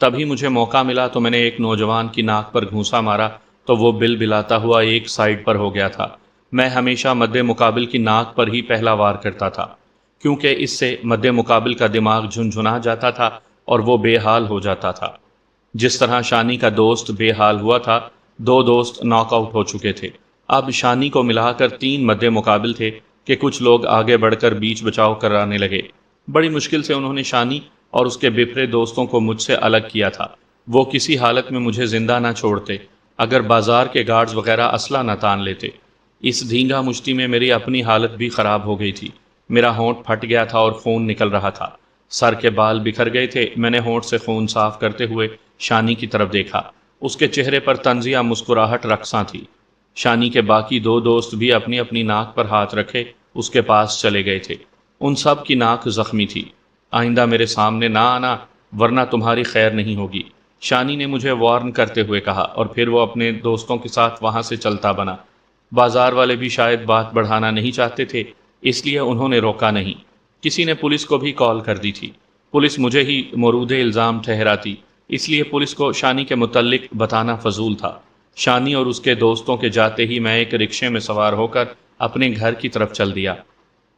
تبھی مجھے موقع ملا تو میں نے ایک نوجوان کی ناک پر گھونسا مارا تو وہ بل بلاتا ہوا ایک سائڈ پر ہو گیا تھا۔ میں ہمیشہ مد مقابل کی ناک پر ہی پہلا وار کرتا تھا، کیونکہ اس سے مد مقابل کا دماغ جھنجھنا جاتا تھا اور وہ بے حال ہو جاتا تھا۔ جس طرح شانی کا دوست بے حال ہوا تھا، دو دوست ناک آؤٹ ہو چکے تھے۔ اب شانی کو ملا کر 3 مد مقابل تھے کہ کچھ لوگ آگے بڑھ کر بیچ بچاؤ کرانے لگے۔ بڑی مشکل سے انہوں نے شانی اور اس کے بپھرے دوستوں کو مجھ سے الگ کیا تھا۔ وہ کسی حالت میں مجھے زندہ نہ چھوڑتے اگر بازار کے گارڈز وغیرہ اسلحہ نہ تان لیتے۔ اس دھینگا مشتی میں میری اپنی حالت بھی خراب ہو گئی تھی۔ میرا ہونٹ پھٹ گیا تھا اور خون نکل رہا تھا، سر کے بال بکھر گئے تھے۔ میں نے ہونٹ سے خون صاف کرتے ہوئے شانی کی طرف دیکھا، اس کے چہرے پر طنزیہ مسکراہٹ رقصاں تھی۔ شانی کے باقی 2 دوست بھی اپنی اپنی ناک پر ہاتھ رکھے اس کے پاس چلے گئے تھے۔ ان سب کی ناک زخمی تھی۔ آئندہ میرے سامنے نہ آنا ورنہ تمہاری خیر نہیں ہوگی، شانی نے مجھے وارن کرتے ہوئے کہا، اور پھر وہ اپنے دوستوں کے ساتھ وہاں سے چلتا بنا۔ بازار والے بھی شاید بات بڑھانا نہیں چاہتے تھے، اس لیے انہوں نے روکا نہیں۔ کسی نے پولیس کو بھی کال کر دی تھی۔ پولیس مجھے ہی مورود الزام ٹھہراتی، اس لیے پولیس کو شانی کے متعلق بتانا فضول تھا۔ شانی اور اس کے دوستوں کے جاتے ہی میں ایک رکشے میں سوار ہو کر اپنے گھر کی طرف چل دیا۔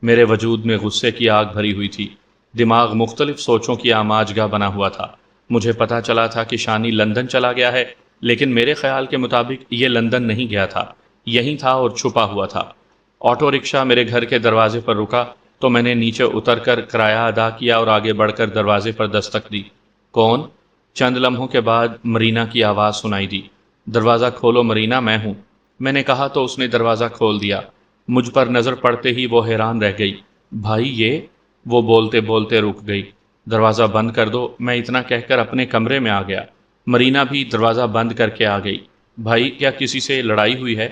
میرے وجود میں غصے کی آگ بھری ہوئی تھی، دماغ مختلف سوچوں کی آماجگاہ بنا ہوا تھا۔ مجھے پتا چلا تھا کہ شانی لندن چلا گیا ہے، لیکن میرے خیال کے مطابق یہ لندن نہیں گیا تھا، یہیں تھا اور چھپا ہوا تھا۔ آٹو رکشہ میرے گھر کے دروازے پر رکا تو میں نے نیچے اتر کر کرایہ ادا کیا اور آگے بڑھ کر دروازے پر دستک دی۔ کون؟ چند لمحوں کے بعد مرینا کی آواز سنائی دی۔ دروازہ کھولو مرینا، میں ہوں، میں نے کہا تو اس نے دروازہ کھول دیا۔ مجھ پر نظر پڑتے ہی وہ حیران رہ گئی۔ بھائی یہ؟ وہ بولتے بولتے رک گئی۔ دروازہ بند کر دو، میں اتنا کہہ کر اپنے کمرے میں آ گیا۔ مرینا بھی دروازہ بند کر کے آ گئی۔ بھائی کیا کسی سے لڑائی ہوئی ہے؟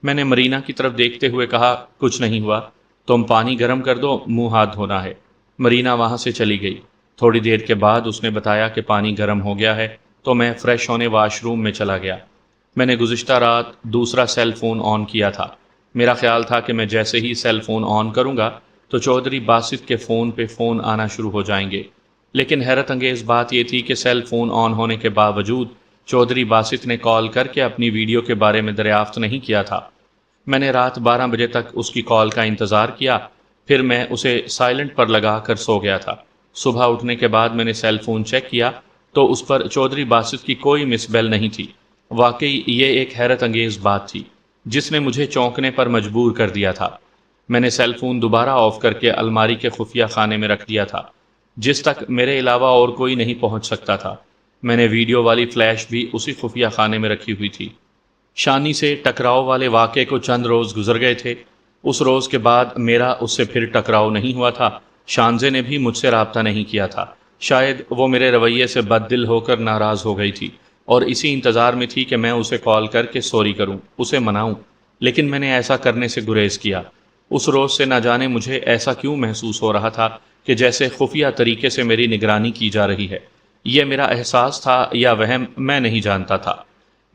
میں نے مرینا کی طرف دیکھتے ہوئے کہا، کچھ نہیں ہوا، تم پانی گرم کر دو، منہ ہاتھ دھونا ہے۔ مرینا وہاں سے چلی گئی۔ تھوڑی دیر کے بعد اس نے بتایا کہ پانی گرم ہو گیا ہے تو میں فریش ہونے واش روم میں چلا گیا۔ میں نے گزشتہ رات دوسرا سیل فون آن کیا تھا۔ میرا خیال تھا کہ میں جیسے ہی سیل فون آن کروں گا تو چودھری باسط کے فون پہ فون آنا شروع ہو جائیں گے، لیکن حیرت انگیز بات یہ تھی کہ سیل فون آن ہونے کے باوجود چودھری باسط نے کال کر کے اپنی ویڈیو کے بارے میں دریافت نہیں کیا تھا۔ میں نے رات 12 بجے تک اس کی کال کا انتظار کیا، پھر میں اسے سائلنٹ پر لگا کر سو گیا تھا۔ صبح اٹھنے کے بعد میں نے سیل فون چیک کیا تو اس پر چودھری باسط کی کوئی مس بیل نہیں تھی۔ واقعی یہ ایک حیرت انگیز بات تھی جس نے مجھے چونکنے پر مجبور کر دیا تھا۔ میں نے سیل فون دوبارہ آف کر کے الماری کے خفیہ خانے میں رکھ دیا تھا، جس تک میرے علاوہ اور کوئی نہیں پہنچ سکتا تھا۔ میں نے ویڈیو والی فلیش بھی اسی خفیہ خانے میں رکھی ہوئی تھی۔ شانی سے ٹکراؤ والے واقعے کو چند روز گزر گئے تھے۔ اس روز کے بعد میرا اس سے پھر ٹکراؤ نہیں ہوا تھا۔ شانزے نے بھی مجھ سے رابطہ نہیں کیا تھا۔ شاید وہ میرے رویے سے بد دل ہو کر ناراض ہو گئی تھی اور اسی انتظار میں تھی کہ میں اسے کال کر کے سوری کروں، اسے مناؤں، لیکن میں نے ایسا کرنے سے گریز کیا۔ اس روز سے نہ جانے مجھے ایسا کیوں محسوس ہو رہا تھا کہ جیسے خفیہ طریقے سے میری نگرانی کی جا رہی ہے۔ یہ میرا احساس تھا یا وہم، میں نہیں جانتا تھا۔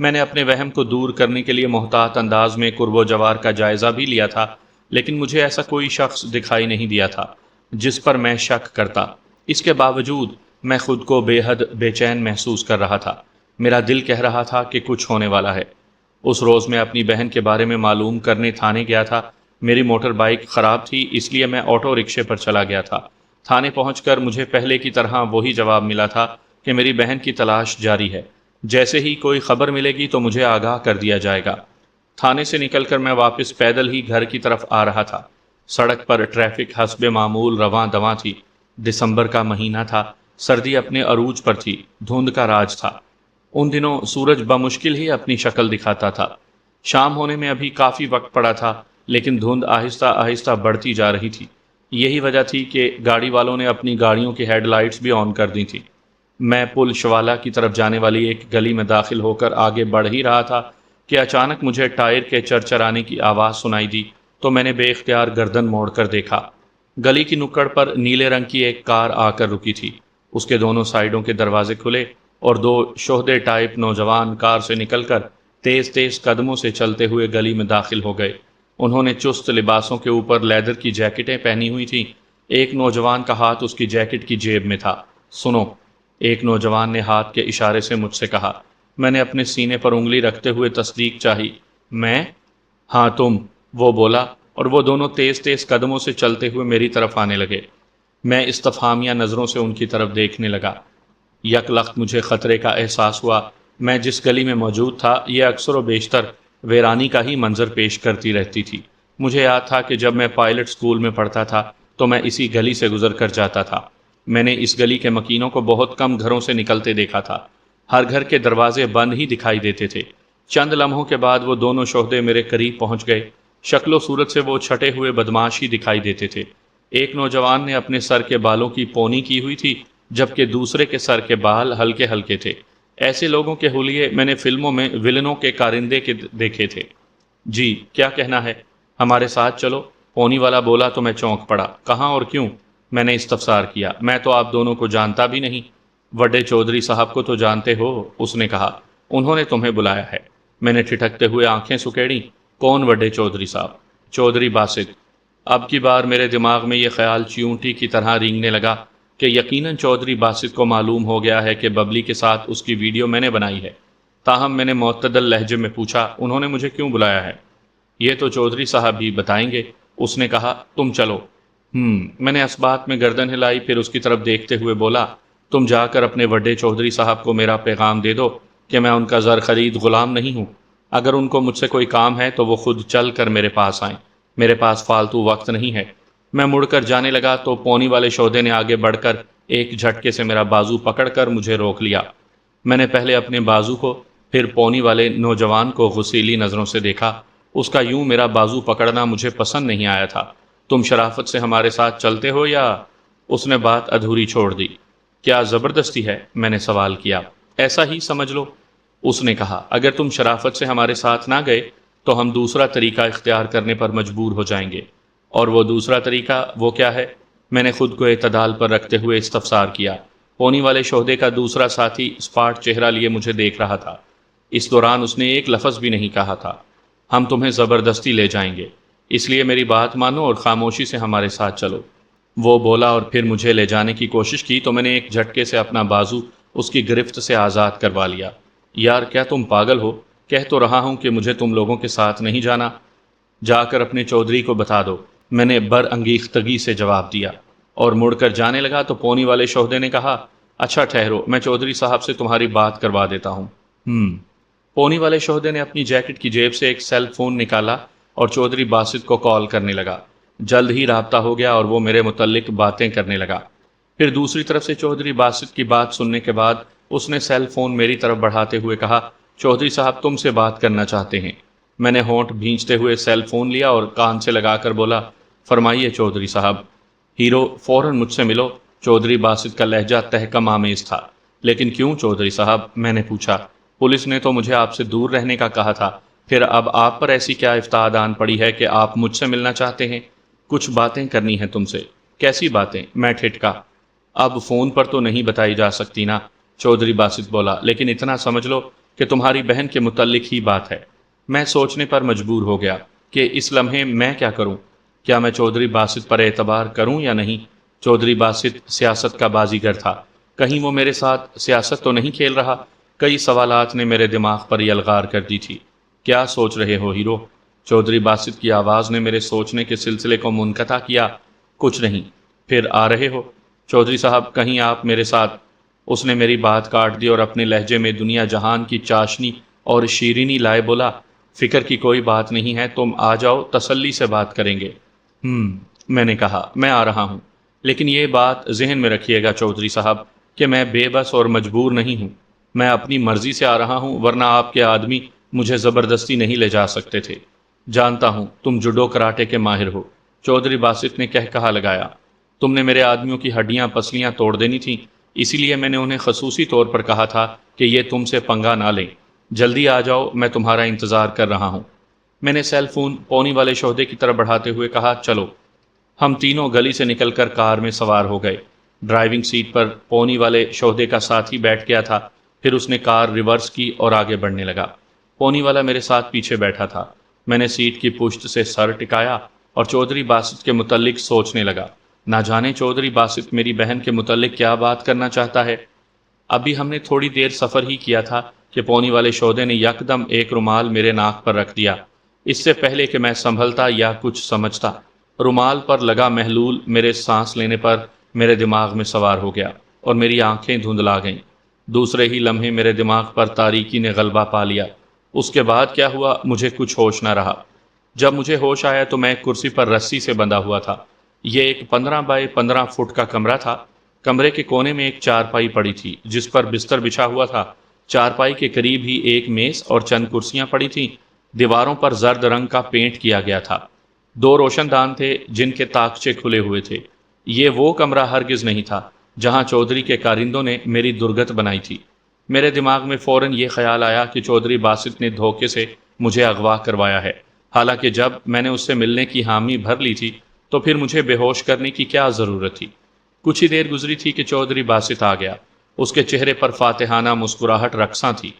میں نے اپنے وہم کو دور کرنے کے لیے محتاط انداز میں قرب و جوار کا جائزہ بھی لیا تھا، لیکن مجھے ایسا کوئی شخص دکھائی نہیں دیا تھا جس پر میں شک کرتا۔ اس کے باوجود میں خود کو بے حد بے چین محسوس کر رہا تھا۔ میرا دل کہہ رہا تھا کہ کچھ ہونے والا ہے۔ اس روز میں اپنی بہن کے بارے میں معلوم کرنے تھانے گیا تھا۔ میری موٹر بائیک خراب تھی، اس لیے میں آٹو رکشے پر چلا گیا تھا۔ تھانے پہنچ کر مجھے پہلے کی طرح وہی جواب ملا تھا کہ میری بہن کی تلاش جاری ہے، جیسے ہی کوئی خبر ملے گی تو مجھے آگاہ کر دیا جائے گا۔ تھانے سے نکل کر میں واپس پیدل ہی گھر کی طرف آ رہا تھا۔ سڑک پر ٹریفک حسب معمول رواں دواں تھی۔ دسمبر کا مہینہ تھا، سردی اپنے عروج پر تھی، دھند کا راج تھا۔ ان دنوں سورج بمشکل ہی اپنی شکل دکھاتا تھا۔ شام ہونے میں ابھی کافی وقت پڑا تھا، لیکن دھند آہستہ آہستہ بڑھتی جا رہی تھی۔ یہی وجہ تھی کہ گاڑی والوں نے اپنی گاڑیوں کی ہیڈ لائٹس بھی آن کر دی تھی۔ میں پل شوالا کی طرف جانے والی ایک گلی میں داخل ہو کر آگے بڑھ ہی رہا تھا کہ اچانک مجھے ٹائر کے چرچرانے کی آواز سنائی دی تو میں نے بے اختیار گردن موڑ کر دیکھا۔ گلی کی نکڑ پر نیلے رنگ کی ایک کار آ کر رکی تھی۔ اس کے دونوں سائیڈوں کے دروازے کھلے اور 2 شہدے ٹائپ نوجوان کار سے نکل کر تیز تیز قدموں سے چلتے ہوئے گلی میں داخل ہو گئے۔ انہوں نے چست لباسوں کے اوپر لیدر کی جیکٹیں پہنی ہوئی تھیں۔ ایک نوجوان کا ہاتھ اس کی جیکٹ کی جیب میں تھا۔ سنو، ایک نوجوان نے ہاتھ کے اشارے سے مجھ سے کہا۔ میں نے اپنے سینے پر انگلی رکھتے ہوئے تصدیق چاہی۔ میں؟ ہاں تم، وہ بولا، اور وہ دونوں تیز تیز قدموں سے چلتے ہوئے میری طرف آنے لگے۔ میں استفہامیہ نظروں سے ان کی طرف دیکھنے لگا۔ یک لخت مجھے خطرے کا احساس ہوا۔ میں جس گلی میں موجود تھا یہ اکثر و بیشتر ویرانی کا ہی منظر پیش کرتی رہتی تھی۔ مجھے یاد تھا کہ جب میں پائلٹ اسکول میں پڑھتا تھا تو میں اسی گلی سے گزر کر جاتا تھا۔ میں نے اس گلی کے مکینوں کو بہت کم گھروں سے نکلتے دیکھا تھا۔ ہر گھر کے دروازے بند ہی دکھائی دیتے تھے۔ چند لمحوں کے بعد وہ دونوں شہدے میرے قریب پہنچ گئے۔ شکل و صورت سے وہ چھٹے ہوئے بدماش ہی دکھائی دیتے تھے۔ ایک نوجوان نے اپنے سر کے بالوں کی پونی کی ہوئی تھی، جبکہ دوسرے کے سر کے بال ہلکے ہلکے تھے۔ ایسے لوگوں کے حلیے میں نے فلموں میں ولنوں کے کارندے کے دیکھے تھے۔ جی، کیا کہنا ہے؟ ہمارے ساتھ چلو، پونی والا بولا تو میں چونک پڑا۔ کہاں اور کیوں؟ میں نے استفسار کیا۔ میں تو آپ دونوں کو جانتا بھی نہیں۔ وڈے چودھری صاحب کو تو جانتے ہو، اس نے کہا۔ انہوں نے تمہیں بلایا ہے۔ میں نے ٹھٹکتے ہوئے آنکھیں سکیڑیں۔ کون وڈے چودھری صاحب؟ چودھری باسط۔ اب کی بار میرے دماغ میں یہ خیال چیونٹی کی طرح رینگنے لگا کہ یقیناً چودھری باسط کو معلوم ہو گیا ہے کہ ببلی کے ساتھ اس کی ویڈیو میں نے بنائی ہے۔ تاہم میں نے معتدل لہجے میں پوچھا، انہوں نے مجھے کیوں بلایا ہے؟ یہ تو چودھری صاحب بھی بتائیں گے، اس نے کہا۔ تم چلو۔ میں نے اس بات میں گردن ہلائی، پھر اس کی طرف دیکھتے ہوئے بولا، تم جا کر اپنے وڈے چودھری صاحب کو میرا پیغام دے دو کہ میں ان کا زر خرید غلام نہیں ہوں۔ اگر ان کو مجھ سے کوئی کام ہے تو وہ خود چل کر میرے پاس آئیں۔ میرے پاس فالتو وقت نہیں ہے۔ میں مڑ کر جانے لگا تو پونی والے شودے نے آگے بڑھ کر ایک جھٹکے سے میرا بازو پکڑ کر مجھے روک لیا۔ میں نے پہلے اپنے بازو کو، پھر پونی والے نوجوان کو غصیلی نظروں سے دیکھا۔ اس کا یوں میرا بازو پکڑنا مجھے پسند نہیں آیا تھا۔ تم شرافت سے ہمارے ساتھ چلتے ہو یا؟ اس نے بات ادھوری چھوڑ دی۔ کیا زبردستی ہے؟ میں نے سوال کیا۔ ایسا ہی سمجھ لو، اس نے کہا۔ اگر تم شرافت سے ہمارے ساتھ نہ گئے تو ہم دوسرا طریقہ اختیار کرنے پر مجبور ہو جائیں گے۔ اور وہ دوسرا طریقہ وہ کیا ہے؟ میں نے خود کو اعتدال پر رکھتے ہوئے استفسار کیا۔ پونی والے شہدے کا دوسرا ساتھی اسپاٹ چہرہ لیے مجھے دیکھ رہا تھا۔ اس دوران اس نے ایک لفظ بھی نہیں کہا تھا۔ ہم تمہیں زبردستی لے جائیں گے، اس لیے میری بات مانو اور خاموشی سے ہمارے ساتھ چلو، وہ بولا، اور پھر مجھے لے جانے کی کوشش کی تو میں نے ایک جھٹکے سے اپنا بازو اس کی گرفت سے آزاد کروا لیا۔ یار کیا تم پاگل ہو؟ کہہ تو رہا ہوں کہ مجھے تم لوگوں کے ساتھ نہیں جانا۔ جا کر اپنے چودھری کو بتا دو، میں نے برانگیختگی سے جواب دیا، اور مڑ کر جانے لگا تو پونی والے شہدے نے کہا، اچھا ٹھہرو، میں چودھری صاحب سے تمہاری بات کروا دیتا ہوں۔ پونی والے شہدے نے اپنی جیکٹ کی جیب سے ایک سیل فون نکالا اور چودھری باسط کو کال کرنے لگا۔ جلد ہی رابطہ ہو گیا اور وہ میرے متعلق باتیں کرنے لگا۔ پھر دوسری طرف سے چودھری باسط کی بات سننے کے بعد اس نے سیل فون میری طرف بڑھاتے ہوئے کہا، چودھری صاحب تم سے بات کرنا چاہتے ہیں۔ میں نے ہونٹ بھینچتے ہوئے سیل فون لیا اور کان سے لگا کر بولا، فرمائیے چودھری صاحب۔ ہیرو، فوراً مجھ سے ملو۔ چودھری باسط کا لہجہ تحکم آمیز تھا۔ لیکن کیوں چودھری صاحب؟ میں نے پوچھا۔ پولیس نے تو مجھے آپ سے دور رہنے کا کہا تھا، پھر اب آپ پر ایسی کیا افتاد آن پڑی ہے کہ آپ مجھ سے ملنا چاہتے ہیں؟ کچھ باتیں کرنی ہیں تم سے۔ کیسی باتیں؟ میں ٹھٹکا۔ اب فون پر تو نہیں بتائی جا سکتی نا، چودھری باسط بولا، لیکن اتنا سمجھ لو کہ تمہاری بہن کے متعلق ہی بات ہے۔ میں سوچنے پر مجبور ہو گیا کہ اس لمحے میں کیا کروں۔ کیا میں چودھری باسط پر اعتبار کروں یا نہیں؟ چودھری باسط سیاست کا بازیگر تھا، کہیں وہ میرے ساتھ سیاست تو نہیں کھیل رہا؟ کئی سوالات نے میرے دماغ پر یلغار کر دی تھی۔ کیا سوچ رہے ہو ہیرو؟ چودھری باسط کی آواز نے میرے سوچنے کے سلسلے کو منقطع کیا۔ کچھ نہیں۔ پھر آ رہے ہو؟ چودھری صاحب کہیں آپ میرے ساتھ؟ اس نے میری بات کاٹ دی اور اپنے لہجے میں دنیا جہان کی چاشنی اور شیرینی لائے بولا، فکر کی کوئی بات نہیں ہے، تم آ جاؤ، تسلی سے بات کریں گے۔ میں نے کہا، میں آ رہا ہوں، لیکن یہ بات ذہن میں رکھیے گا چودھری صاحب کہ میں بے بس اور مجبور نہیں ہوں۔ میں اپنی مرضی سے آ رہا ہوں، ورنہ آپ کے آدمی مجھے زبردستی نہیں لے جا سکتے تھے۔ جانتا ہوں تم جوڈو کراٹے کے ماہر ہو، چودھری باسط نے کہا لگایا۔ تم نے میرے آدمیوں کی ہڈیاں پسلیاں توڑ دینی تھیں، اسی لیے میں نے انہیں خصوصی طور پر کہا تھا کہ یہ تم سے پنگا نہ لیں۔ جلدی آ جاؤ، میں تمہارا انتظار کر رہا ہوں۔ میں نے سیل فون پونی والے شہدے کی طرف بڑھاتے ہوئے کہا، چلو۔ ہم تینوں گلی سے نکل کر کار میں سوار ہو گئے۔ ڈرائیونگ سیٹ پر پونی والے شہدے کا ساتھی بیٹھ گیا تھا، پھر اس نے کار ریورس کی اور آگے بڑھنے لگا۔ پونی والا میرے ساتھ پیچھے بیٹھا تھا۔ میں نے سیٹ کی پشت سے سر ٹکایا اور چودھری باسط کے متعلق سوچنے لگا۔ نہ جانے چودھری باسط میری بہن کے متعلق کیا بات کرنا چاہتا ہے۔ ابھی ہم نے تھوڑی دیر سفر ہی کیا تھا کہ پونی والے شودے نے یکدم ایک رومال میرے ناک پر رکھ دیا۔ اس سے پہلے کہ میں سنبھلتا یا کچھ سمجھتا، رومال پر لگا محلول میرے سانس لینے پر میرے دماغ میں سوار ہو گیا اور میری آنکھیں دھندلا گئیں۔ دوسرے ہی لمحے میرے دماغ پر تاریکی نے غلبہ پا لیا۔ اس کے بعد کیا ہوا مجھے کچھ ہوش نہ رہا۔ جب مجھے ہوش آیا تو میں ایک کرسی پر رسی سے بندھا ہوا تھا۔ یہ ایک 15 بائی 15 فٹ کا کمرہ تھا۔ کمرے کے کونے میں ایک چارپائی پڑی تھی جس پر بستر بچھا ہوا تھا۔ چارپائی کے قریب ہی ایک میز اور چند کرسیاں پڑی تھیں۔ دیواروں پر زرد رنگ کا پینٹ کیا گیا تھا۔ 2 روشن دان تھے جن کے تاکچے کھلے ہوئے تھے۔ یہ وہ کمرہ ہرگز نہیں تھا جہاں چودھری کے کارندوں نے میری درگت بنائی تھی۔ میرے دماغ میں فوراً یہ خیال آیا کہ چودھری باسط نے دھوکے سے مجھے اغوا کروایا ہے، حالانکہ جب میں نے اس سے ملنے کی حامی بھر لی تھی تو پھر مجھے بے ہوش کرنے کی کیا ضرورت تھی۔ کچھ ہی دیر گزری تھی کہ چودھری باسط آ گیا۔ اس کے چہرے پر فاتحانہ مسکراہٹ رقصاں تھی،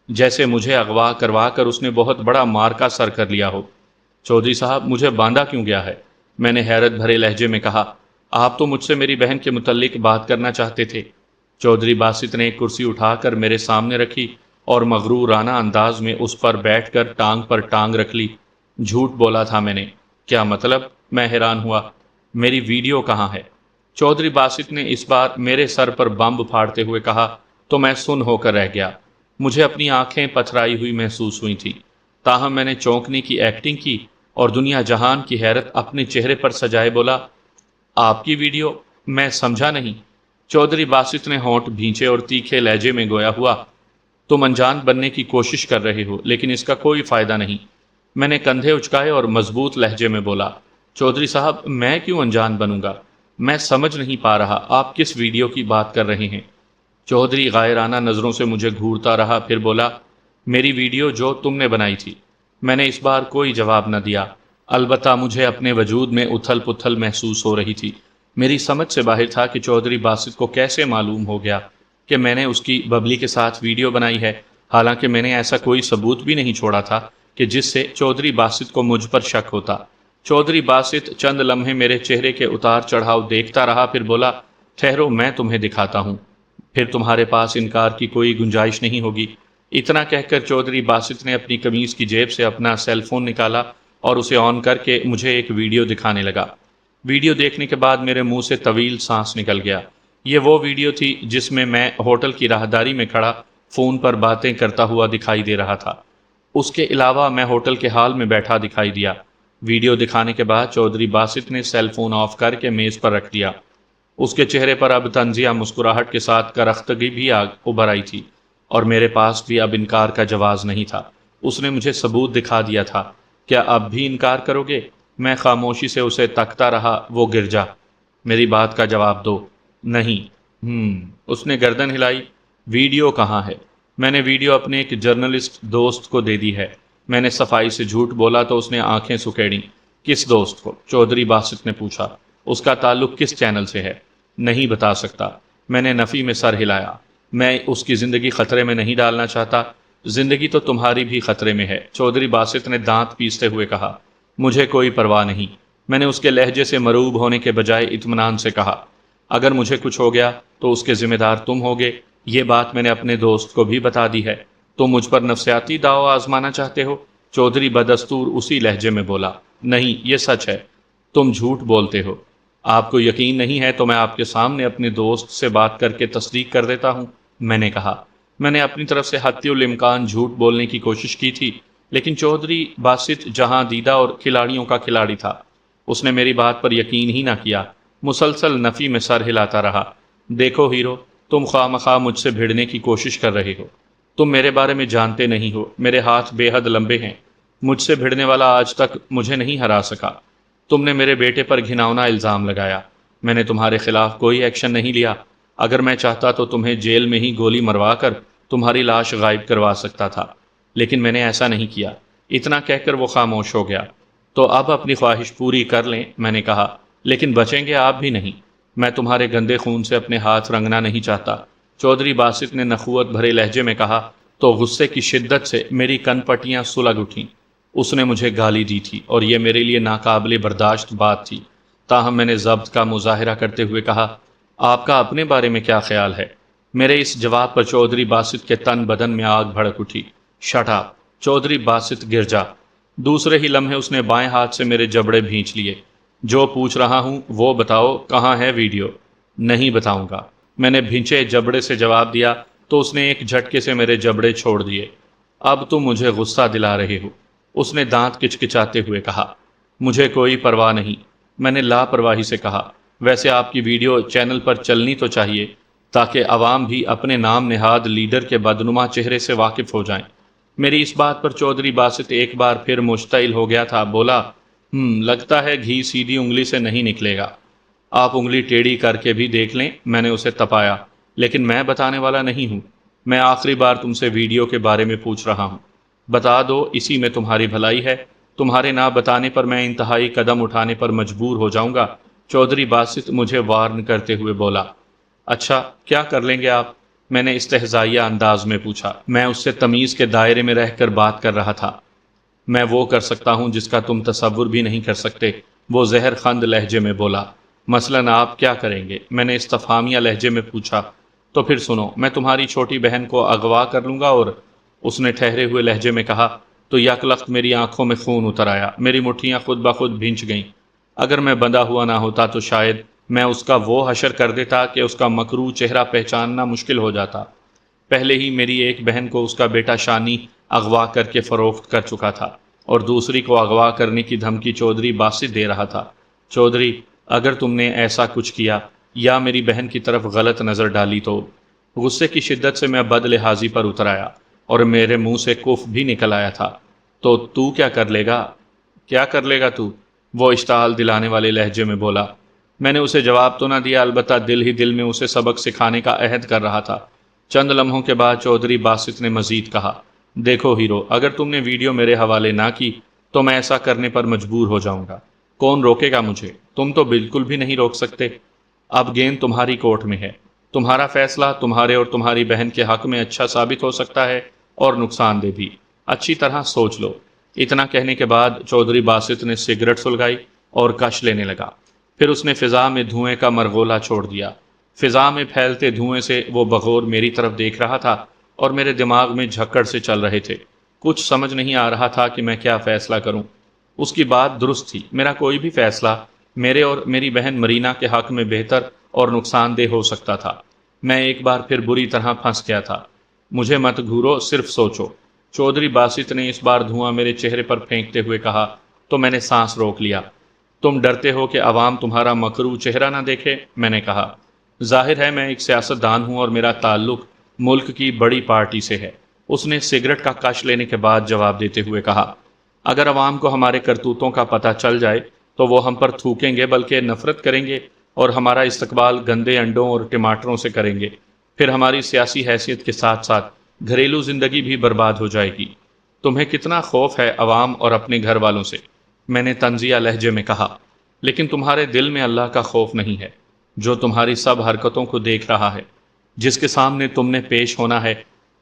جیسے مجھے اغوا کروا کر اس نے بہت بڑا مارکا سر کر لیا ہو۔ چودھری صاحب، مجھے باندھا کیوں گیا ہے؟ میں نے حیرت بھرے لہجے میں کہا۔ آپ تو مجھ سے میری بہن کے متعلق بات کرنا چاہتے تھے۔ چودھری باسط نے ایک کرسی اٹھا کر میرے سامنے رکھی اور مغرورانہ انداز میں اس پر بیٹھ کر ٹانگ پر ٹانگ رکھ لی۔ جھوٹ بولا تھا میں نے۔ کیا مطلب؟ میں حیران ہوا۔ میری ویڈیو کہاں ہے؟ چودھری باسط نے اس بار میرے سر پر بمب پھاڑتے ہوئے کہا تو میں سن ہو کر رہ گیا۔ مجھے اپنی آنکھیں پتھرائی ہوئی محسوس ہوئی تھی، تاہم میں نے چونکنے کی ایکٹنگ کی اور دنیا جہان کی حیرت اپنے چہرے پر سجائے بولا، آپ کی ویڈیو؟ میں سمجھا نہیں۔ چودھری باسط نے ہونٹ بھینچے اور تیکھے لہجے میں گویا ہوا، تم انجان بننے کی کوشش کر رہے ہو لیکن اس کا کوئی فائدہ نہیں۔ میں نے کندھے اچکائے اور مضبوط لہجے میں بولا، چودھری صاحب میں کیوں انجان بنوں گا؟ میں سمجھ نہیں پا رہا آپ کس ویڈیو کی بات کر رہے ہیں۔ چودھری غائرانہ نظروں سے مجھے گھورتا رہا، پھر بولا، میری ویڈیو جو تم نے بنائی تھی۔ میں نے اس بار کوئی جواب نہ دیا، البتہ مجھے اپنے وجود میں اتھل پتھل محسوس ہو رہی تھی۔ میری سمجھ سے باہر تھا کہ چودھری باسط کو کیسے معلوم ہو گیا کہ میں نے اس کی ببلی کے ساتھ ویڈیو بنائی ہے، حالانکہ میں نے ایسا کوئی ثبوت بھی نہیں چھوڑا تھا کہ جس سے چودھری باسط کو مجھ پر شک ہوتا۔ چودھری باسط چند لمحے میرے چہرے کے اتار چڑھاؤ دیکھتا رہا، پھر بولا، ٹھہرو میں تمہیں دکھاتا ہوں، پھر تمہارے پاس انکار کی کوئی گنجائش نہیں ہوگی۔ اتنا کہہ کر چودھری باسط نے اپنی قمیض کی جیب سے اپنا سیل فون نکالا اور اسے آن کر کے مجھے ایک ویڈیو دکھانے لگا۔ ویڈیو دیکھنے کے بعد میرے منہ سے طویل سانس نکل گیا۔ یہ وہ ویڈیو تھی جس میں ہوٹل کی راہداری میں کھڑا فون پر باتیں کرتا ہوا دکھائی دے رہا تھا۔ اس کے علاوہ میں ہوٹل کے ہال میں بیٹھا دکھائی دیا۔ ویڈیو دکھانے کے بعد چودھری باسط نے سیل فون آف کر کے میز پر رکھ دیا۔ اس کے چہرے پر اب طنزیہ مسکراہٹ کے ساتھ کرختگی بھی ابھر آئی تھی اور میرے پاس بھی اب انکار کا جواز نہیں تھا۔ اس نے مجھے ثبوت دکھا دیا تھا۔ کیا اب بھی انکار کرو گے؟ میں خاموشی سے اسے تکتا رہا۔ وہ گرجا، میری بات کا جواب دو۔ نہیں۔ اس نے گردن ہلائی۔ ویڈیو کہاں ہے؟ میں نے ویڈیو اپنے ایک جرنلسٹ دوست کو دے دی ہے۔ میں نے صفائی سے جھوٹ بولا تو اس نے آنکھیں سکیڑیں۔ کس دوست کو؟ چودھری باسط نے پوچھا۔ اس کا تعلق کس چینل سے ہے؟ نہیں بتا سکتا۔ میں نے نفی میں سر ہلایا۔ میں اس کی زندگی خطرے میں نہیں ڈالنا چاہتا۔ زندگی تو تمہاری بھی خطرے میں ہے، چودھری باسط نے دانت پیستے ہوئے کہا۔ مجھے کوئی پرواہ نہیں، میں نے اس کے لہجے سے مروب ہونے کے بجائے اطمینان سے کہا۔ اگر مجھے کچھ ہو گیا تو اس کے ذمہ دار تم ہوگے، یہ بات میں نے اپنے دوست کو بھی بتا دی ہے۔ تم مجھ پر نفسیاتی داؤ آزمانا چاہتے ہو؟ چودھری بدستور اسی لہجے میں بولا۔ نہیں، یہ سچ ہے، تم جھوٹ بولتے ہو۔ آپ کو یقین نہیں ہے تو میں آپ کے سامنے اپنے دوست سے بات کر کے تصدیق کر دیتا ہوں، میں نے کہا۔ میں نے اپنی طرف سے حتی الامکان جھوٹ بولنے کی کوشش کی تھی، لیکن چودھری باسط جہاں دیدہ اور کھلاڑیوں کا کھلاڑی تھا، اس نے میری بات پر یقین ہی نہ کیا، مسلسل نفی میں سر ہلاتا رہا۔ دیکھو ہیرو، تم خواہ مخواہ مجھ سے بھیڑنے کی کوشش کر رہے ہو۔ تم میرے بارے میں جانتے نہیں ہو، میرے ہاتھ بے حد لمبے ہیں، مجھ سے بھیڑنے والا آج تک مجھے نہیں ہرا سکا۔ تم نے میرے بیٹے پر گھناؤنا الزام لگایا، میں نے تمہارے خلاف کوئی ایکشن نہیں لیا۔ اگر میں چاہتا تو تمہیں جیل میں ہی گولی مروا کر تمہاری لاش غائب کروا سکتا تھا، لیکن میں نے ایسا نہیں کیا۔ اتنا کہہ کر وہ خاموش ہو گیا۔ تو اب اپنی خواہش پوری کر لیں، میں نے کہا، لیکن بچیں گے آپ بھی نہیں۔ میں تمہارے گندے خون سے اپنے ہاتھ رنگنا نہیں چاہتا، چودھری باسط نے نخوت بھرے لہجے میں کہا تو غصے کی شدت سے میری کن پٹیاں سلگ اٹھیں۔ اس نے مجھے گالی دی تھی اور یہ میرے لیے ناقابل برداشت بات تھی، تاہم میں نے ضبط کا مظاہرہ کرتے ہوئے کہا، آپ کا اپنے بارے میں کیا خیال ہے؟ میرے اس جواب پر چودھری باسط کے تن بدن میں آگ بھڑک اٹھی۔ Shut up! چودھری باسط گر جا۔ دوسرے ہی لمحے اس نے بائیں ہاتھ سے میرے جبڑے بھینچ لیے۔ جو پوچھ رہا ہوں وہ بتاؤ، کہاں ہے ویڈیو؟ نہیں بتاؤں گا، میں نے بھینچے جبڑے سے جواب دیا تو اس نے ایک جھٹکے سے میرے جبڑے چھوڑ دیے۔ اب تم مجھے غصہ دلا رہے ہو، اس نے دانت کچکچاتے ہوئے کہا۔ مجھے کوئی پرواہ نہیں، میں نے لاپرواہی سے کہا۔ ویسے آپ کی ویڈیو چینل پر چلنی تو چاہیے تاکہ عوام بھی اپنے نام نہاد لیڈر کے بدنما چہرے سے واقف ہو جائیں۔ میری اس بات پر چودھری باسط ایک بار پھر مشتعل ہو گیا تھا۔ بولا، لگتا ہے گھی سیدھی انگلی سے نہیں نکلے گا۔ آپ انگلی ٹیڑھی کر کے بھی دیکھ لیں، میں نے اسے تپایا۔ لیکن میں بتانے والا نہیں ہوں، میں آخری بار تم سے ویڈیو کے بارے میں پوچھ رہا ہوں، بتا دو، اسی میں تمہاری بھلائی ہے۔ تمہارے نہ بتانے پر میں انتہائی قدم اٹھانے پر مجبور ہو جاؤں گا۔ چودھری باسط مجھے وارن کرتے ہوئے بولا۔ اچھا، کیا کر لیں گے آپ؟ میں نے استہزائیہ انداز میں پوچھا۔ میں اس سے تمیز کے دائرے میں رہ کر بات کر رہا تھا۔ میں وہ کر سکتا ہوں جس کا تم تصور بھی نہیں کر سکتے، وہ زہر خند لہجے میں بولا۔ مثلاً آپ کیا کریں گے؟ میں نے استفہامیہ لہجے میں پوچھا۔ تو پھر سنو، میں تمہاری چھوٹی بہن کو اغوا کر لوں گا اور اس نے ٹھہرے ہوئے لہجے میں کہا تو یک لخت میری آنکھوں میں خون اتر آیا، میری مٹھیاں خود بخود بھینچ گئیں۔ اگر میں بندھا ہوا نہ ہوتا تو شاید میں اس کا وہ حشر کر دیتا کہ اس کا مکروہ چہرہ پہچاننا مشکل ہو جاتا۔ پہلے ہی میری ایک بہن کو اس کا بیٹا شانی اغوا کر کے فروخت کر چکا تھا اور دوسری کو اغوا کرنے کی دھمکی چودھری باسط دے رہا تھا۔ چودھری، اگر تم نے ایسا کچھ کیا یا میری بہن کی طرف غلط نظر ڈالی تو… غصے کی شدت سے میں بد لحاظی پر اتر آیا اور میرے منہ سے کف بھی نکل آیا تھا۔ تو کیا کر لے گا؟ کیا کر لے گا تو؟ وہ اشتعال دلانے والے لہجے میں بولا۔ میں نے اسے جواب تو نہ دیا، البتہ دل ہی دل میں اسے سبق سکھانے کا عہد کر رہا تھا۔ چند لمحوں کے بعد چودھری باسط نے مزید کہا، دیکھو ہیرو، اگر تم نے ویڈیو میرے حوالے نہ کی تو میں ایسا کرنے پر مجبور ہو جاؤں گا۔ کون روکے گا مجھے؟ تم تو بالکل بھی نہیں روک سکتے۔ اب گیند تمہاری کورٹ میں ہے، تمہارا فیصلہ تمہارے اور تمہاری بہن کے حق میں اچھا ثابت ہو سکتا ہے اور نقصان دہ بھی۔ اچھی طرح سوچ لو۔ اتنا کہنے کے بعد چودھری باسط نے سگریٹ سلگائی اور کش لینے لگا۔ پھر اس نے فضا میں دھوئیں کا مرغولا چھوڑ دیا۔ فضا میں پھیلتے دھوئیں سے وہ بغور میری طرف دیکھ رہا تھا اور میرے دماغ میں جھکڑ سے چل رہے تھے۔ کچھ سمجھ نہیں آ رہا تھا کہ میں کیا فیصلہ کروں۔ اس کی بات درست تھی، میرا کوئی بھی فیصلہ میرے اور میری بہن مرینا کے حق میں بہتر اور نقصان دہ ہو سکتا تھا۔ میں ایک بار پھر بری طرح پھنس گیا تھا۔ مجھے مت گھورو، صرف سوچو۔ چودھری باسط نے اس بار دھواں میرے چہرے پر پھینکتے ہوئے کہا تو میں نے سانس روک لیا۔ تم ڈرتے ہو کہ عوام تمہارا مکروہ چہرہ نہ دیکھے؟ میں نے کہا۔ ظاہر ہے میں ایک سیاستدان ہوں اور میرا تعلق ملک کی بڑی پارٹی سے ہے، اس نے سگریٹ کا کش لینے کے بعد جواب دیتے ہوئے کہا۔ اگر عوام کو ہمارے کرتوتوں کا پتہ چل جائے تو وہ ہم پر تھوکیں گے بلکہ نفرت کریں گے اور ہمارا استقبال گندے انڈوں اور ٹماٹروں سے کریں گے۔ پھر ہماری سیاسی حیثیت کے ساتھ ساتھ گھریلو زندگی بھی برباد ہو جائے گی۔ تمہیں کتنا خوف ہے عوام اور اپنے گھر والوں سے؟ میں نے طنزیہ لہجے میں کہا۔ لیکن تمہارے دل میں اللہ کا خوف نہیں ہے، جو تمہاری سب حرکتوں کو دیکھ رہا ہے، جس کے سامنے تم نے پیش ہونا ہے،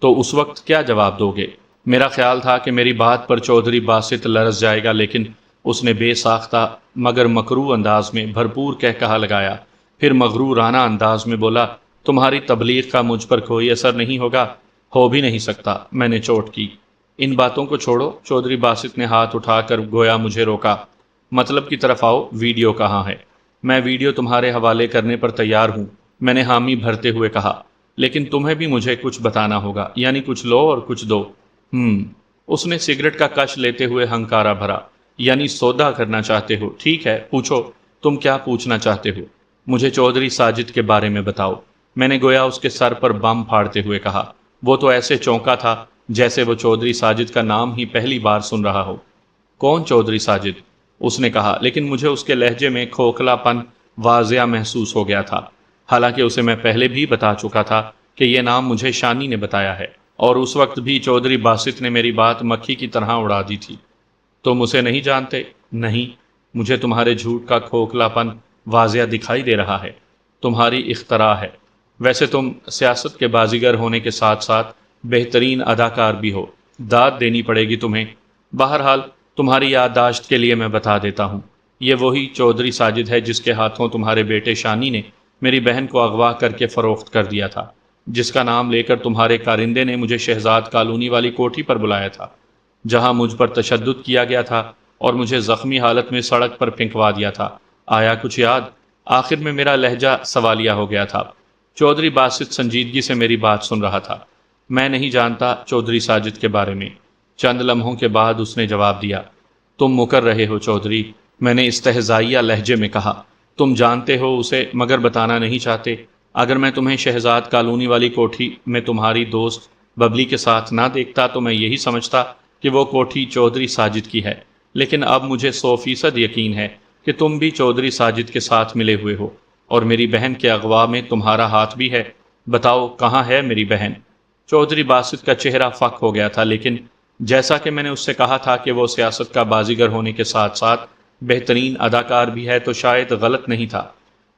تو اس وقت کیا جواب دو گے؟ میرا خیال تھا کہ میری بات پر چودھری باسط لرز جائے گا، لیکن اس نے بے ساختہ مگر مکروہ انداز میں بھرپور کہا لگایا، پھر مغرورانہ انداز میں بولا، تمہاری تبلیغ کا مجھ پر کوئی اثر نہیں ہوگا، ہو بھی نہیں سکتا۔ میں نے چوٹ کی۔ ان باتوں کو چھوڑو، چودھری باسط نے ہاتھ اٹھا کر گویا مجھے روکا۔ مطلب کی طرف آؤ، ویڈیو کہاں ہے؟ میں ویڈیو تمہارے حوالے کرنے پر تیار ہوں، میں نے حامی بھرتے ہوئے کہا، لیکن تمہیں بھی مجھے کچھ بتانا ہوگا، یعنی کچھ لو اور کچھ دو۔ اس نے سگریٹ کا کش لیتے ہوئے ہنکارا بھرا، یعنی سودا کرنا چاہتے ہو؟ ٹھیک ہے، پوچھو، تم کیا پوچھنا چاہتے ہو؟ مجھے چودھری ساجد کے بارے میں بتاؤ، میں نے گویا اس کے سر پر بم پھاڑتے ہوئے کہا۔ وہ تو ایسے چونکا تھا جیسے وہ چودھری ساجد کا نام ہی پہلی بار سن رہا ہو۔ کون چودھری ساجد؟ اس نے کہا، لیکن مجھے اس کے لہجے میں کھوکھلا پن واضح محسوس ہو گیا تھا، حالانکہ اسے میں پہلے بھی بتا چکا تھا کہ یہ نام مجھے شانی نے بتایا ہے، اور اس وقت بھی چودھری باسط نے میری بات مکھی کی طرح اڑا دی تھی۔ تم اسے نہیں جانتے؟ نہیں، مجھے تمہارے جھوٹ کا کھوکھلا پن واضح دکھائی دے رہا ہے، تمہاری اختراع ہے۔ ویسے تم سیاست کے بازیگر ہونے کے ساتھ ساتھ بہترین اداکار بھی ہو، داد دینی پڑے گی تمہیں۔ بہرحال تمہاری یادداشت کے لیے میں بتا دیتا ہوں، یہ وہی چودھری ساجد ہے جس کے ہاتھوں تمہارے بیٹے شانی نے میری بہن کو اغوا کر کے فروخت کر دیا تھا۔ جس کا نام لے کر تمہارے کارندے نے مجھے شہزاد کالونی والی کوٹھی پر بلایا تھا، جہاں مجھ پر تشدد کیا گیا تھا اور مجھے زخمی حالت میں سڑک پر پھینکوا دیا تھا؟ آیا کچھ یاد؟ آخر میں میرا لہجہ سوالیہ ہو گیا تھا۔ چودھری باسط سنجیدگی سے میری بات سن رہا تھا۔ میں نہیں جانتا چودھری ساجد کے بارے میں۔ چند لمحوں کے بعد اس نے جواب دیا، تم مکر رہے ہو چودھری، میں نے استہزائیہ لہجے میں کہا۔ تم جانتے ہو اسے مگر بتانا نہیں چاہتے۔ اگر میں تمہیں شہزاد کالونی والی کوٹھی میں تمہاری دوست ببلی کے ساتھ نہ دیکھتا تو میں یہی سمجھتا کہ وہ کوٹھی چودھری ساجد کی ہے، لیکن اب مجھے 100% یقین ہے کہ تم بھی چودھری ساجد کے ساتھ ملے ہوئے ہو، اور میری بہن کے اغوا میں تمہارا ہاتھ بھی ہے۔ بتاؤ کہاں ہے میری بہن؟ چودھری باسط کا چہرہ فک ہو گیا تھا، لیکن جیسا کہ میں نے اس سے کہا تھا کہ وہ سیاست کا بازیگر ہونے کے ساتھ ساتھ بہترین اداکار بھی ہے، تو شاید غلط نہیں تھا۔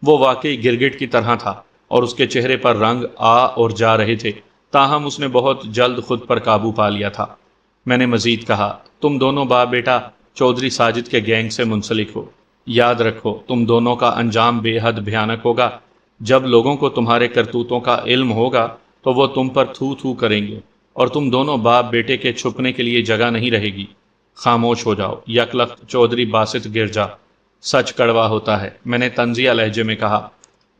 وہ واقعی گرگٹ کی طرح تھا اور اس کے چہرے پر رنگ آ اور جا رہے تھے، تاہم اس نے بہت جلد خود پر قابو پا لیا تھا۔ میں نے مزید کہا، تم دونوں باپ بیٹا چودھری ساجد کے گینگ سے منسلک ہو۔ یاد رکھو تم دونوں کا انجام بے حد بھیانک ہوگا۔ جب لوگوں کو تمہارے کرتوتوں کا علم ہوگا تو وہ تم پر تھو تھو کریں گے، اور تم دونوں باپ بیٹے کے چھپنے کے لیے جگہ نہیں رہے گی۔ خاموش ہو جاؤ۔ یکلخت چودھری باسط گر جا۔ سچ کڑوا ہوتا ہے، میں نے طنزیہ لہجے میں کہا۔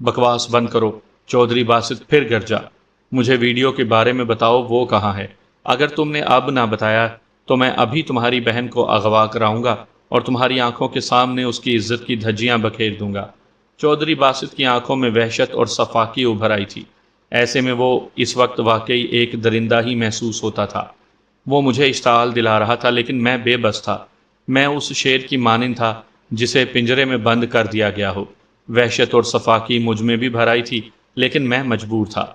بکواس بند کرو۔ چودھری باسط پھر گر جا۔ مجھے ویڈیو کے بارے میں بتاؤ، وہ کہاں ہے؟ اگر تم نے اب نہ بتایا تو میں ابھی تمہاری بہن کو اغوا کراؤں گا اور تمہاری آنکھوں کے سامنے اس کی عزت کی دھجیاں بکھیر دوں گا۔ چودھری باسط کی آنکھوں میں وحشت اور صفاقی ابھر آئی تھی۔ ایسے میں وہ اس وقت واقعی ایک درندہ ہی محسوس ہوتا تھا۔ وہ مجھے اشتعال دلا رہا تھا، لیکن میں بے بس تھا۔ میں اس شیر کی مانند تھا جسے پنجرے میں بند کر دیا گیا ہو۔ وحشت اور صفاقی مجھ میں بھی بھر آئی تھی، لیکن میں مجبور تھا۔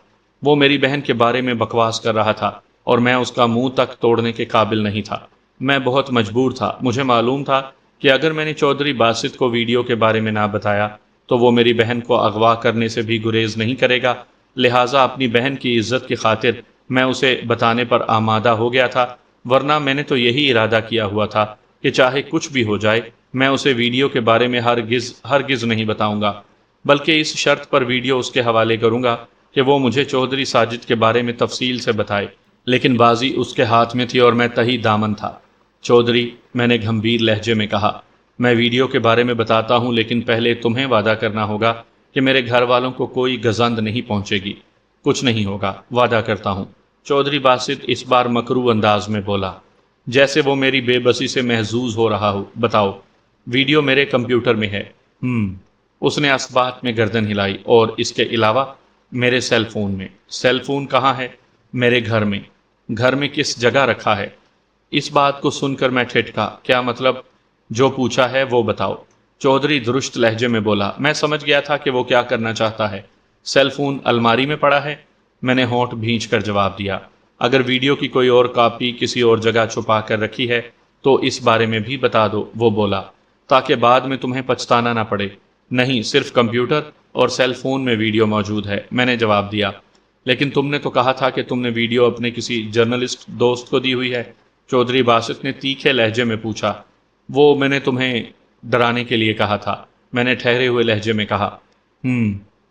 وہ میری بہن کے بارے میں بکواس کر رہا تھا اور میں اس کا منہ تک توڑنے کے قابل نہیں تھا۔ میں بہت مجبور تھا۔ مجھے معلوم تھا کہ اگر میں نے چودھری باسط کو ویڈیو کے بارے میں نہ بتایا تو وہ میری بہن کو اغوا کرنے سے بھی گریز نہیں کرے گا، لہٰذا اپنی بہن کی عزت کی خاطر میں اسے بتانے پر آمادہ ہو گیا تھا، ورنہ میں نے تو یہی ارادہ کیا ہوا تھا کہ چاہے کچھ بھی ہو جائے میں اسے ویڈیو کے بارے میں ہرگز نہیں بتاؤں گا، بلکہ اس شرط پر ویڈیو اس کے حوالے کروں گا کہ وہ مجھے چودھری ساجد کے بارے میں تفصیل سے بتائے۔ لیکن بازی اس کے ہاتھ میں تھی اور میں تہی دامن تھا۔ چودھری، میں نے گھمبیر لہجے میں کہا، میں ویڈیو کے بارے میں بتاتا ہوں، لیکن پہلے تمہیں وعدہ کرنا ہوگا کہ میرے گھر والوں کو کوئی گزند نہیں پہنچے گی۔ کچھ نہیں ہوگا، وعدہ کرتا ہوں۔ چودھری باسط اس بار مکرو انداز میں بولا، جیسے وہ میری بے بسی سے محظوظ ہو رہا ہو۔ بتاؤ۔ ویڈیو میرے کمپیوٹر میں ہے۔ اس نے اثبات میں گردن ہلائی۔ اور اس کے علاوہ میرے سیل فون میں۔ سیل فون کہاں ہے؟ میرے گھر میں۔ گھر میں کس جگہ رکھا ہے؟ اس بات کو سن کر میں ٹھٹکا۔ کیا مطلب؟ جو پوچھا ہے وہ بتاؤ۔ چودھری درست لہجے میں بولا۔ میں سمجھ گیا تھا کہ وہ کیا کرنا چاہتا ہے۔ سیل فون الماری میں پڑا ہے، میں نے ہونٹ بھینچ کر جواب دیا۔ اگر ویڈیو کی کوئی اور کاپی کسی اور جگہ چھپا کر رکھی ہے تو اس بارے میں بھی بتا دو، وہ بولا، تاکہ بعد میں تمہیں پچھتانا نہ پڑے۔ نہیں، صرف کمپیوٹر اور سیل فون میں ویڈیو موجود ہے، میں نے جواب دیا۔ لیکن تم نے تو کہا تھا کہ تم نے ویڈیو اپنے کسی جرنلسٹ دوست کو دی ہوئی ہے، چودھری باسط نے تیکھے لہجے میں پوچھا۔ وہ میں نے تمہیں ڈرانے کے لیے کہا تھا، میں نے ٹھہرے ہوئے لہجے میں کہا۔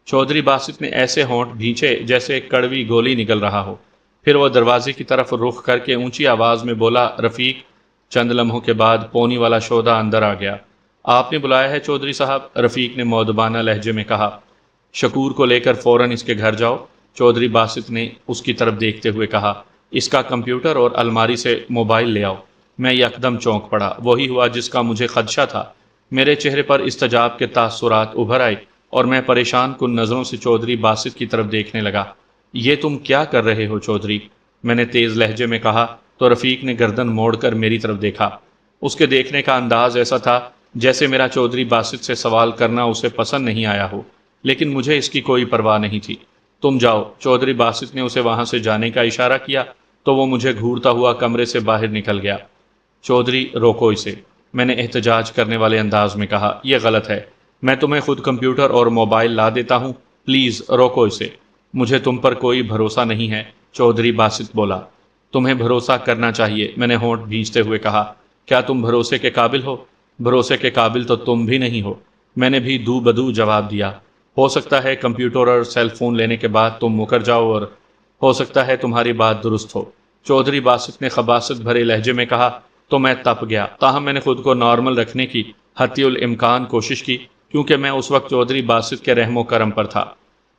چودھری باسط نے ایسے ہونٹ بھینچے جیسے کڑوی گولی نکل رہا ہو۔ پھر وہ دروازے کی طرف رخ کر کے اونچی آواز میں بولا، رفیق۔ چند لمحوں کے بعد پونی والا شودہ اندر آ گیا۔ آپ نے بلایا ہے چودھری صاحب، رفیق نے مؤدبانہ لہجے میں کہا۔ شکور کو لے کر فوراً اس کے گھر جاؤ، چودھری باسط نے اس کی طرف دیکھتے ہوئے کہا۔ اس کا کمپیوٹر اور الماری سے موبائل لے آؤ۔ میں یکدم چونک پڑا۔ وہی ہوا جس کا مجھے خدشہ تھا۔ میرے چہرے پر استجاب کے تاثرات ابھر آئے اور میں پریشان کن نظروں سے چودھری باسط کی طرف دیکھنے لگا۔ یہ تم کیا کر رہے ہو چودھری؟ میں نے تیز لہجے میں کہا تو رفیق نے گردن موڑ کر میری طرف دیکھا۔ اس کے دیکھنے کا انداز ایسا تھا جیسے میرا چودھری باسط سے سوال کرنا اسے پسند نہیں آیا ہو، لیکن مجھے اس کی کوئی پرواہ نہیں تھی۔ تم جاؤ۔ چودھری باسط نے اسے وہاں سے جانے کا اشارہ کیا تو وہ مجھے گھورتا ہوا کمرے سے باہر نکل گیا۔ چودھری، روکو اسے، میں نے احتجاج کرنے والے انداز میں کہا۔ یہ غلط ہے، میں تمہیں خود کمپیوٹر اور موبائل لا دیتا ہوں، پلیز روکو اسے۔ مجھے تم پر کوئی بھروسہ نہیں ہے، چودھری باسط بولا۔ تمہیں بھروسہ کرنا چاہیے، میں نے ہونٹ بھینچتے ہوئے کہا۔ کیا تم بھروسے کے قابل ہو؟ بھروسے کے قابل تو تم بھی نہیں ہو، میں نے بھی دو بدو جواب دیا۔ ہو سکتا ہے کمپیوٹر اور سیل فون لینے کے بعد تم مکر جاؤ، اور ہو سکتا ہے تمہاری بات درست ہو۔ چودھری باسط نے خباثت بھرے لہجے میں کہا۔ تو میں تپ گیا، تاہم میں نے خود کو نارمل رکھنے کی حتی الامکان کوشش کی، کیونکہ میں اس وقت چودھری باسط کے رحم و کرم پر تھا۔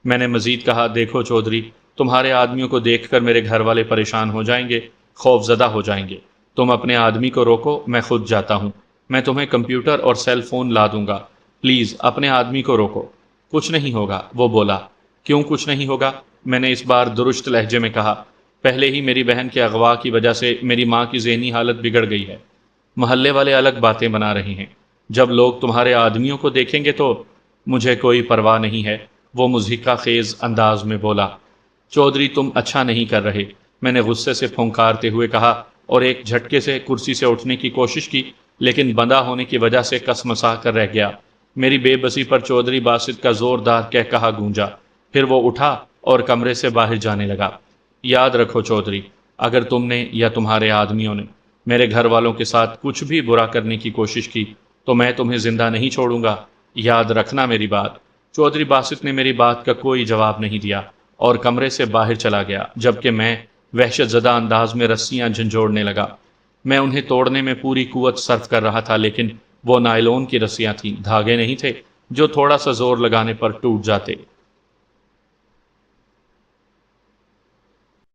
میں نے مزید کہا، دیکھو چودھری، تمہارے آدمیوں کو دیکھ کر میرے گھر والے پریشان ہو جائیں گے، خوف زدہ ہو جائیں گے۔ تم اپنے آدمی کو روکو، میں خود جاتا ہوں۔ میں تمہیں کمپیوٹر اور سیل فون لا دوں گا، پلیز اپنے آدمی کو روکو۔ کچھ نہیں ہوگا، وہ بولا۔ کیوں کچھ نہیں ہوگا؟ میں نے اس بار درست لہجے میں کہا۔ پہلے ہی میری بہن کے اغوا کی وجہ سے میری ماں کی ذہنی حالت بگڑ گئی ہے۔ محلے والے الگ باتیں بنا رہے ہیں۔ جب لوگ تمہارے آدمیوں کو دیکھیں گے تو مجھے کوئی پرواہ نہیں ہے، وہ مضحکہ خیز انداز میں بولا۔ چودھری تم اچھا نہیں کر رہے، میں نے غصے سے پھونکارتے ہوئے کہا، اور ایک جھٹکے سے کرسی سے اٹھنے کی کوشش کی، لیکن بندہ ہونے کی وجہ سے کسمسا کر رہ گیا۔ میری بے بسی پر چودھری باسط کا زوردار کہا گونجا، پھر وہ اٹھا اور کمرے سے باہر جانے لگا۔ یاد رکھو چودھری، اگر تم نے یا تمہارے آدمیوں نے میرے گھر والوں کے ساتھ کچھ بھی برا کرنے کی کوشش کی تو میں تمہیں زندہ نہیں چھوڑوں گا، یاد رکھنا میری بات۔ چودھری باسط نے میری بات کا کوئی جواب نہیں دیا اور کمرے سے باہر چلا گیا، جبکہ میں وحشت زدہ انداز میں رسیاں جھنجھوڑنے لگا۔ میں انہیں توڑنے میں پوری قوت صرف کر رہا تھا، لیکن وہ نائلون کی رسیاں تھیں، دھاگے نہیں تھے جو تھوڑا سا زور لگانے پر ٹوٹ جاتے۔